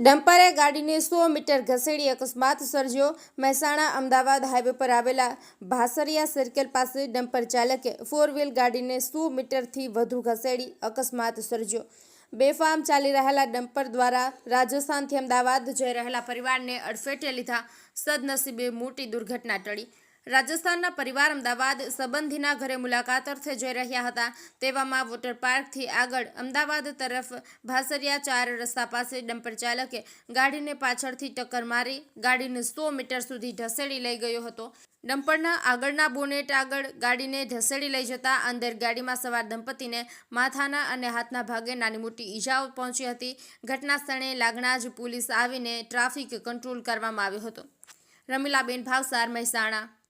ડમ્પરે ગાડીને 100 મીટર ઘસેડી અકસ્માત સર્જ્યો। મહેસાણા અમદાવાદ હાઈવે પર આવેલા ભાસરિયા સર્કલ પાસે ડમ્પર ચાલકે 4 વ્હીલ ગાડીને 100 મીટરથી વધુ ઘસેડી અકસ્માત સર્જ્યો। બેફામ ચાલી રહેલા ડમ્પર દ્વારા રાજસ્થાનથી અમદાવાદ જઈ રહેલા પરિવારને અડફેટે લીધા સદનસીબે મોટી દુર્ઘટના ટળી। રાજસ્થાનના પરિવાર અમદાવાદ સંબંધીના ઘરે મુલાકાત અર્થે જઈ રહ્યા હતા। તેવામાં વોટર પાર્કથી આગળ અમદાવાદ તરફ ભાસરિયા 4 રસ્તા પાસે ડમ્પર ચાલકે ગાડીને પાછળથી ટક્કર મારી ગાડીને 100 મીટર સુધી ઢસેડી લઈ ગયો હતો। ડમ્પરના આગળના બોનેટ આગળ ગાડીને ઢસેડી લઈ જતા અંદર ગાડીમાં સવાર દંપતીને માથાના અને હાથના ભાગે નાની મોટી ઈજાઓ પહોંચી હતી। ઘટના સ્થળે લાગણાજ પોલીસ આવીને ટ્રાફિક કંટ્રોલ કરવામાં આવ્યો હતો। રમીલાબેન ભાવસાર, મહેસાણા।